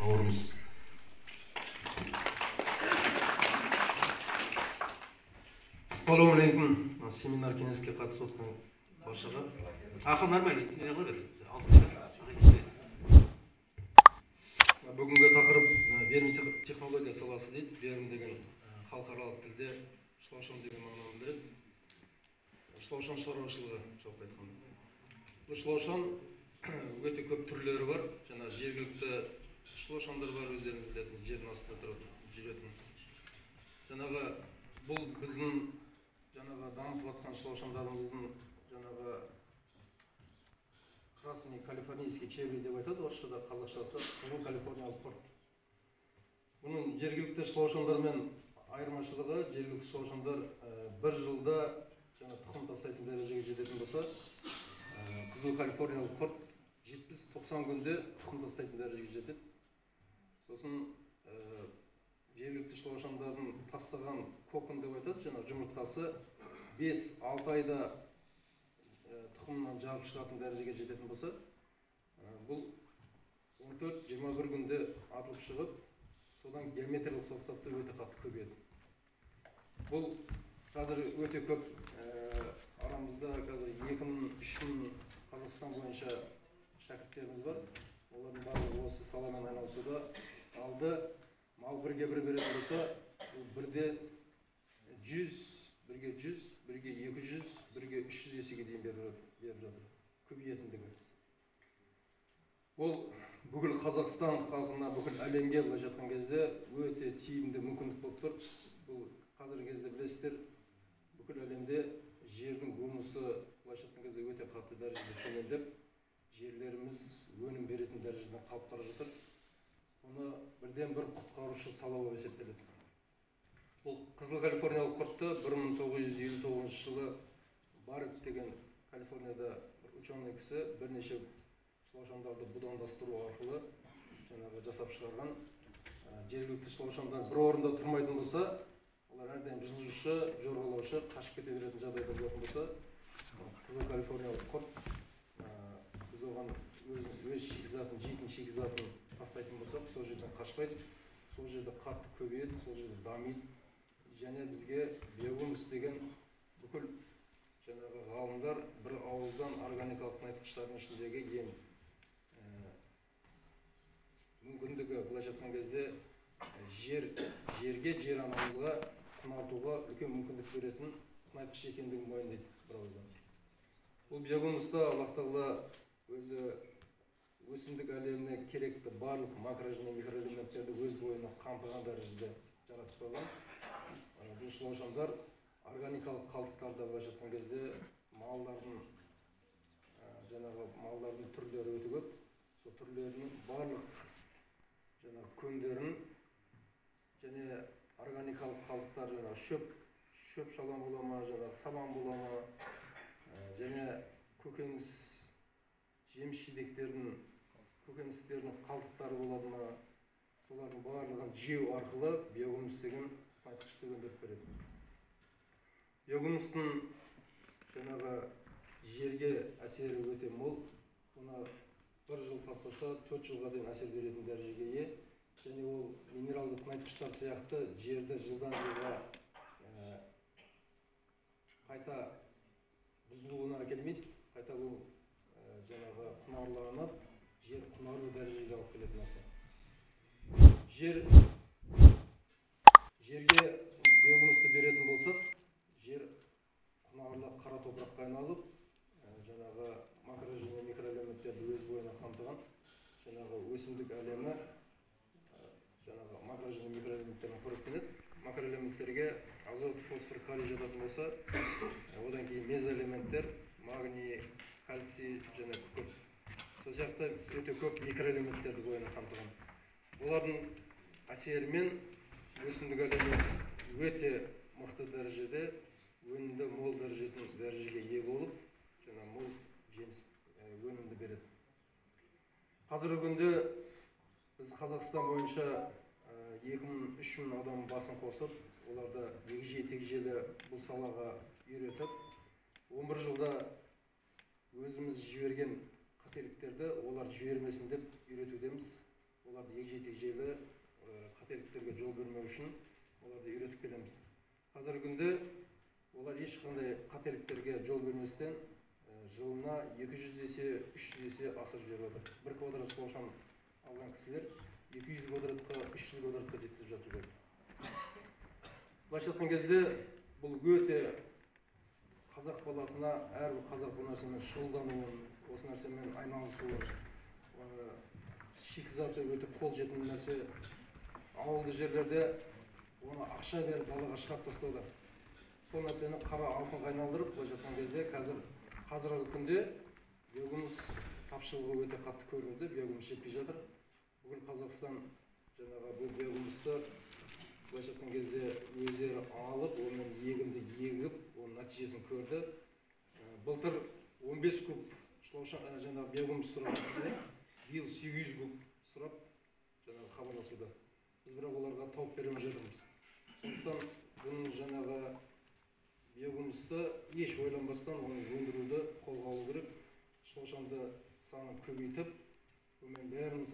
бауырымыз. Ассалаумағалейкум. Семинар кеңеске қатысып отқан баршаға. Аха, нормально, не қыла бер. Алыстыңдар. Бүгінгі тақырып вермий технология саласы дейді. Вермий деген халықаралық тілде шлаушан деген мағынаны білдіреді. Шлаушан шаруашылығы жалпы айтқанда. Бұл шлаушан өте көп түрлері бар. Жаңа жергілікті шлаушандар бар, өздеріңіз білетін, жердің астында жүретін. Жаңағы бұл біздің жаңағы дамып жатқан шлаушандарымыздың жаңағы красный калифорнийский черви деп айтады, орысшада, қазақшасы қызыл калифорниялық құрт. Бұның жергілікті шлаушандармен айырмашылығы, жергілікті шлаушандар бір жылда жаңа тұқым тастайтын дәрежеге жететін болса, қызыл калифорниялық құрт 70-90 күнде тұқым тастайтын дәрежеге жетеді. Сосын жергілікті шлаушандардың тастаған кокон деп айтады, жаңа жұмыртқасы 5-6 айда тұқымынан жарып шығатын дәрежеге жететін болса, бұл 14-21 күнде атылып шығып, содан геометриялық составты өте қатты көбейеді. Бұл қазір өте көп арамызда қазір 2000-3000 Қазақстан бойынша шәкірттеріміз бар. Олардың барлығы осы саламен айналысуда. Алды мал бірге бір беретін болса, бірде 100, бірге 100, бірге 200, бірге 300 есеге дейін беріп жатыр. Көбейетіндігі. Ол бүкіл Қазақстан халқына, бүкіл әлемге былай жатқан кезде өте тиімді мүмкіндік болып тұр. Бұл қазіргі кезде білесіздер, бүкіл әлемде жердің гумусы былай жатқан кезде өте қатты дәрежеде төмендеп, жерлеріміз өнім беретін дәрежеден қалып бара жатыр. Оны бірден бір құтқарушы сала болып есептеледі. Бұл қызыл калифорниялық құртты 1959 жылы Барретт деген Калифорнияда ученый кісі бірнеше шлаушандарды будандастыру арқылы жаңағы жасап шығарған. Жергілікті шлаушандар бір орында тұрмайтын болса, олар әрдайым жылжушы, жорғалаушы, қашып кете беретін жағдайда болатын болса, қызыл калифорниялық құрт біз оған өз шикізатын, жейтін шикізатын тастайтын болсақ, сол жерден қашпайды, сол жерде қатты көбейеді, сол жерде дамиды. Және бізге биогумус деген бүкіл жаңағы ғалымдар бір ауыздан органикалық тыңайтқыштардың ішіндегі ең мүмкіндігі былай жатқан кезде жерге, жер анамызға құнартуға үлкен мүмкіндік беретін тыңайтқыш екендігін мойындайды бір ауыздан. Бұл биогумуста Аллах Тағала өзі өсімдік әлеміне керекті барлық макро және микроэлементтерді өз бойына қамтыған дәрежеде жаратып қойған. Бұл шлаушандар органикалық қалдықтарда былай жатқан кезде малдардың түрлері өте көп. Сол түрлерінің барлық көмдерін және органикалық қалдықтар шөп шалам бола ма, сабан бола ма, және көкөніс жеміс жидектердің көкөністердің қалдықтары болады ма, солардың барлығын жеу арқылы биогумус деген тыңайтқышты өндіріп береді. Биогумустың жаңағы жерге әсері өте мол. Оны бір жыл тастаса 4 жылға дейін әсер беретін дәрежеге ие. Және ол минералды тыңайтқыштар сияқты жерді жылдан жылға қайта бұзылуына әкелмейді. Қайта бұл жаңағы құнарланып, жер құнарлы дәрежеге алып келетін нәрсе. Жерге биогумусты беретін болсақ, жер құнарлы қара топыраққа айналып, жаңағы макро және микроэлементтерді өз бойына қамтыған, жаңағы өсімдік әлемі, жаңағы макро және микроэлементтерін қоректенеді. Макроэлементтерге азот, фосфор, калий жататын болса, одан кейін мезоэлементтер, магний, кальций және күкірт. Сол сияқты өте көп микроэлементтерді бойына қамтыған. Олардың әсерімен өсімдік әлемі өте мықты дәрежеде, өнімді мол дәрежеге ие болып, жаңа мол жеміс өнімді береді. Қазіргі күнде біз Қазақстан бойынша 2000-3000 адам басын қосып, оларды егжей-тегжейлі бұл салаға үйретіп, 11 жылда өзіміз жіберген қателіктерді олар жібермесін деп үйретудеміз. оларды егжей-тегжейлі қателіктерге жол бермеу үшін оларды үйретіп келеміз. Қазіргі күнде олар ешқандай қателіктерге жол берместен жылына 200 есе, 300 есе асырып жіберіп отыр. 1 квадрат шошан алған кісілер 200 квадратқа, 300 квадратқа жеткізіп жатыр деді. Былайша айтқан кезде бұл өте қазақ баласына, әрбір қазақ бұл нәрсемен шұғылдануын, осы нәрсемен айналысуы, шикізаты өте қолжетімді нәрсе. Ауылды жерлерде оны ақша беріп далаға шығарып тастауда. Сол нәрсені қара алтынға айналдырып, былайша айтқан кезде қазіргі күнде биогумус тапшылығы өте қатты көрінуде, биогумус жетпей жатыр. Бүкіл Қазақстан жаңағы бұл биогумусты былайша айтқан кезде өздері алып, оның егінді егіп, оның нәтижесін көрді. Былтыр 15 куб жаңағы биогумус сұраған кісілер, биыл 800 куб сұрап жаңағы хабарласуда. Біз бірақ оларға тауып беремей жатырмыз. Сондықтан бұның жаңағы биогумусты еш ойланбастан оны өндіруді қолға алу керек. Шошанды санын көбейтіп, онымен бәріміз